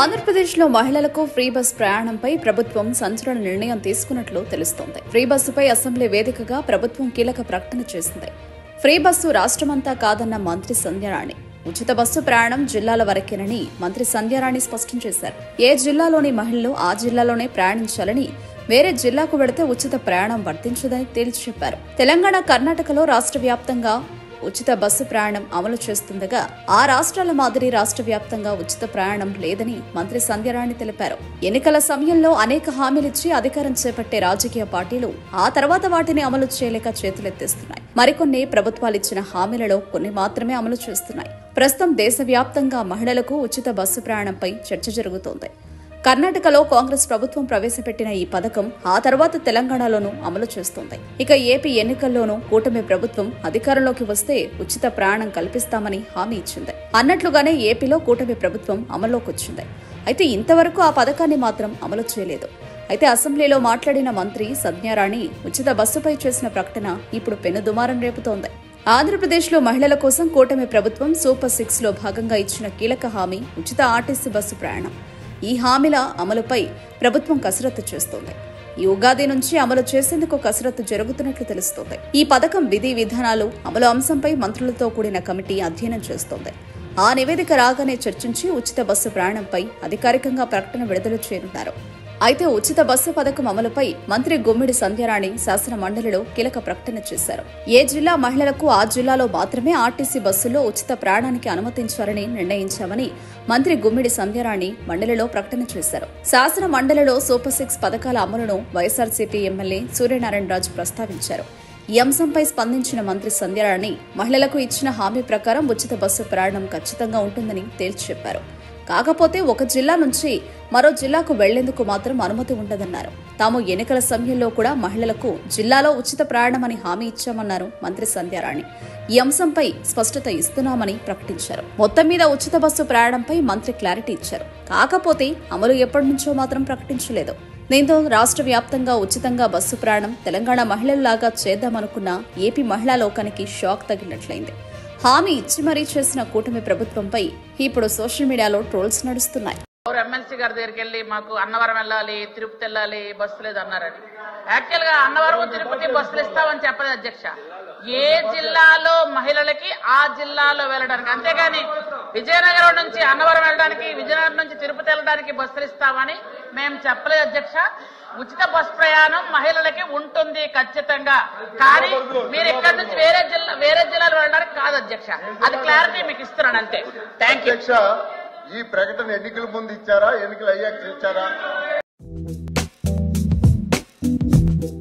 ఆంధ్రప్రదేశ్లో మహిళలకు free bus ప్రయాణంపై ప్రభుత్వం సంచలన నిర్ణయం తీసుకున్నట్లు తెలుస్తోంది. ఫ్రీ బస్సుపై అసెంబ్లీ వేదికగా ప్రభుత్వం కీలక ప్రకటన చేసింది. ఫ్రీ బస్సు రాష్ట్రమంతా కాదన్న మంత్రి సంధ్యారాణి. ఉచిత బస్సు ప్రయాణం జిల్లాల వరకేనని మంత్రి సంధ్యారాణి స్పష్టం చేశారు. ఏ జిల్లాలోని మహిళలు ఆ జిల్లాలోనే ప్రయాణించాలని, వేరే జిల్లాకు వెళితే ఉచిత ప్రయాణం వర్తించదని తేల్చి చెప్పారు. తెలంగాణ, కర్ణాటకలో రాష్ట్ర వ్యాప్తంగా ఉచిత బస్సు ప్రయాణం అమలు చేస్తుండగా ఆ రాష్ట్రాల మాదిరి రాష్ట్ర వ్యాప్తంగా ఉచిత ప్రయాణం లేదని మంత్రి సంధ్యారాణి తెలిపారు. ఎన్నికల సమయంలో అనేక హామీలిచ్చి అధికారం చేపట్టే రాజకీయ పార్టీలు ఆ తర్వాత వాటిని అమలు చేయలేక చేతులెత్తేస్తున్నాయి. మరికొన్ని ప్రభుత్వాలిచ్చిన హామీలలో కొన్ని మాత్రమే అమలు చేస్తున్నాయి. ప్రస్తుతం దేశవ్యాప్తంగా మహిళలకు ఉచిత బస్సు ప్రయాణంపై చర్చ జరుగుతోంది. కర్ణాటకలో కాంగ్రెస్ ప్రభుత్వం ప్రవేశపెట్టిన ఈ పథకం ఆ తర్వాత తెలంగాణలోనూ అమలు చేస్తోంది. ఇక ఏపీ ఎన్నికల్లోనూ కూటమి ప్రభుత్వం అధికారంలోకి వస్తే ఉచిత ప్రయాణం కల్పిస్తామని హామీ ఇచ్చింది. అన్నట్లుగానే ఏపీలో కూటమి ప్రభుత్వం అమల్లోకి వచ్చింది. అయితే ఇంతవరకు ఆ పథకాన్ని మాత్రం అమలు చేయలేదు. అయితే అసెంబ్లీలో మాట్లాడిన మంత్రి సంధ్యారాణి ఉచిత బస్సుపై చేసిన ప్రకటన ఇప్పుడు పెనుదుమారం రేపుతోంది. ఆంధ్రప్రదేశ్లో మహిళల కోసం కూటమి ప్రభుత్వం సూపర్ 6 లో భాగంగా ఇచ్చిన కీలక హామీ ఉచిత ఆర్టీసీ బస్సు ప్రయాణం. ఈ హామీల అమలుపై ప్రభుత్వం కసరత్తు చేస్తోంది. ఈ ఉగాది నుంచి అమలు చేసేందుకు కసరత్తు జరుగుతున్నట్లు తెలుస్తోంది. ఈ పథకం విధి విధానాలు అమలు అంశంపై మంత్రులతో కూడిన కమిటీ అధ్యయనం చేస్తోంది. ఆ నివేదిక రాగానే చర్చించి ఉచిత బస్సు ప్రయాణంపై అధికారికంగా ప్రకటన విడుదల చేయనున్నారు. అయితే ఉచిత బస్సు పథకం అమలుపై మంత్రి గుమ్మిడి సంధ్యారాణి శాసన మండలిలో కీలక ప్రకటన చేశారు. ఏ జిల్లా మహిళలకు ఆ జిల్లాలో మాత్రమే ఆర్టీసీ బస్సుల్లో ఉచిత ప్రయాణానికి అనుమతించాలని నిర్ణయించామని మంత్రి గుమ్మిడి సంధ్యారాణి మండలిలో ప్రకటన చేశారు. శాసన మండలిలో సూపర్ 6 పథకాల అమలును వైఎస్ఆర్సీపీ ఎమ్మెల్యే సూర్యనారాయణరాజు ప్రస్తావించారు. ఈ అంశంపై స్పందించిన మంత్రి సంధ్యారాణి మహిళలకు ఇచ్చిన హామీ ప్రకారం ఉచిత బస్సు ప్రయాణం ఖచ్చితంగా ఉంటుందని తేల్చి చెప్పారు. కాకపోతే ఒక జిల్లా నుంచి మరో జిల్లాకు వెళ్లేందుకు మాత్రం అనుమతి ఉండదన్నారు. తాము ఎన్నికల సమయంలో కూడా మహిళలకు జిల్లాలో ఉచిత ప్రయాణమని హామీ ఇచ్చామన్నారు మంత్రి సంధ్యారాణి. ఈ అంశంపై స్పష్టత ఇస్తున్నామని ప్రకటించారు. మొత్తం మీద ఉచిత బస్సు ప్రయాణంపై మంత్రి క్లారిటీ ఇచ్చారు. కాకపోతే అమలు ఎప్పటి నుంచో మాత్రం ప్రకటించలేదు. దీంతో రాష్ట్ర వ్యాప్తంగా ఉచితంగా బస్సు ప్రయాణం తెలంగాణ మహిళల్లాగా చేద్దామనుకున్న ఏపీ మహిళా లోకానికి షాక్ తగిలినట్లయింది. హామీ ఇచ్చి మరీ చేసిన కూటమి ప్రభుత్వంపై ఇప్పుడు సోషల్ మీడియాలో ట్రోల్స్ నడుస్తున్నాయి. ఎమ్మెల్సీ గారి దగ్గరికి వెళ్ళి మాకు అన్నవరం వెళ్ళాలి, తిరుపతి వెళ్ళాలి, బస్సు లేదు అన్నారని. యాక్చువల్ గా అన్నవరం, తిరుపతి బస్సులు ఇస్తామని చెప్పలేదు అధ్యక్ష. ఏ జిల్లాలో మహిళలకి ఆ జిల్లాలో వెళ్ళడానికి, అంతేగాని విజయనగరం నుంచి అన్నవరం వెళ్ళడానికి, విజయనగరం నుంచి తిరుపతి వెళ్ళడానికి బస్సులు ఇస్తామని మేము చెప్పలేదు అధ్యక్ష. ఉచిత బస్ ప్రయాణం మహిళలకి ఉంటుంది ఖచ్చితంగా. కానీ మీరు ఇక్కడ నుంచి వేరే జిల్లాలో వెళ్ళడానికి కాదు అధ్యక్ష. అది క్లారిటీ మీకు ఇస్తున్నాను అంతే. Thank you. ఈ ప్రకటన ఎన్నికల ముందు ఇచ్చారా, ఎన్నికలు అయ్యాక ఇచ్చారా?